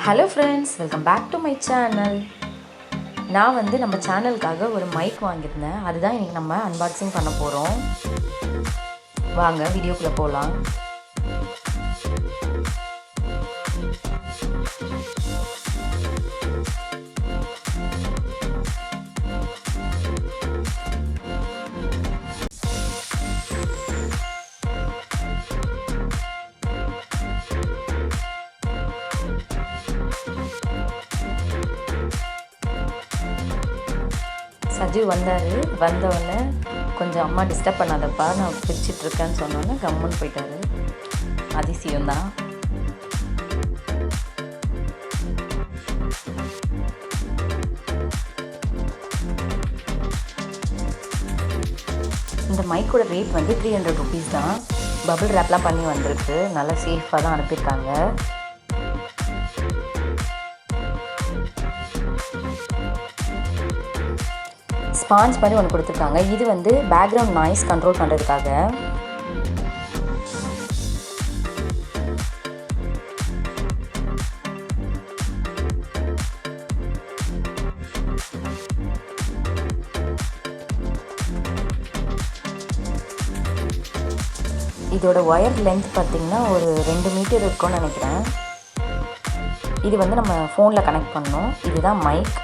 Hello friends, welcome back to my channel. நான் நம்ம சேனலுக்காக ஒரு மைக் வாங்கியிருந்தேன். அதுதான் இன்னைக்கு நம்ம அன்பாக்சிங் பண்ண போறோம். வாங்க வீடியோக்குள்ள போலாம். சஜி வந்தவொடனே கொஞ்சம் அம்மா டிஸ்டர்ப் பண்ணாதப்பா நான் பிரிச்சிட்ருக்கேன்னு சொன்னோன்னே கம்முன்னு போயிட்டாரு. அதிசயம்தான். இந்த மைக்கோட ரேட் 300 rupees தான். பபிள் ரேப்லாம் பண்ணி வந்திருக்கு. நல்லா சேஃபாக தான் அனுப்பியிருக்காங்க. ஸ்பான்ஸ் மாதிரி ஒன்று கொடுத்துருக்காங்க. இது பேக்ரவுண்ட் நாய்ஸ் கண்ட்ரோல் பண்ணுறதுக்காக. இதோட ஒயர் லென்த் பார்த்திங்கன்னா ஒரு 2 மீட்டர் இருக்கும்னு நினைக்கிறேன். இது நம்ம ஃபோனில் கனெக்ட் பண்ணணும். இதுதான் மைக்.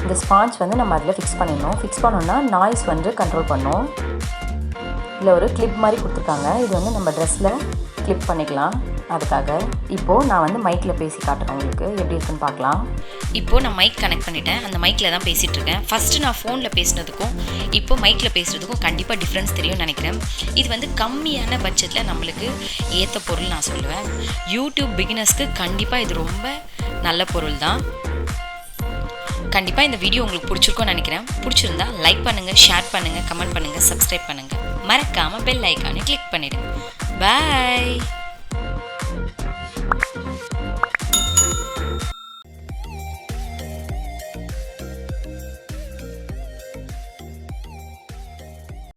இந்த ஸ்பான்ச் நம்ம அதில் ஃபிக்ஸ் பண்ணிடணும். ஃபிக்ஸ் பண்ணோன்னா நாய்ஸ் கண்ட்ரோல் பண்ணும். இதில் ஒரு கிளிப் மாதிரி கொடுத்துருக்காங்க. இது நம்ம ட்ரெஸ்ஸில் கிளிப் பண்ணிக்கலாம். அதுக்காக இப்போது நான் மைக்கில் பேசி காட்டுறேன். உங்களுக்கு எப்படி இருக்குன்னு பார்க்கலாம். இப்போது நான் மைக் கனெக்ட் பண்ணிட்டேன். அந்த மைக்கில் தான் பேசிகிட்ருக்கேன். ஃபஸ்ட்டு நான் ஃபோனில் பேசினதுக்கும் இப்போது மைக்கில் பேசுகிறதுக்கும் கண்டிப்பாக டிஃப்ரென்ஸ் தெரியும்னு நினைக்கிறேன். இது கம்மியான பட்ஜெட்டில் நம்மளுக்கு ஏற்ற பொருள் நான் சொல்லுவேன். யூடியூப் பிகினர்ஸ்க்கு கண்டிப்பாக இது ரொம்ப நல்ல பொருள் தான். கண்டிப்பாக இந்த வீடியோ உங்களுக்கு பிடிச்சிருக்கும்னு நினைக்கிறேன். பிடிச்சிருந்தா லைக் பண்ணுங்கள், ஷேர் பண்ணுங்கள், கமெண்ட் பண்ணுங்கள், சப்ஸ்கிரைப் பண்ணுங்கள். மறக்காமல் பெல் ஐக்கானை கிளிக் பண்ணிடுங்க. பாய்.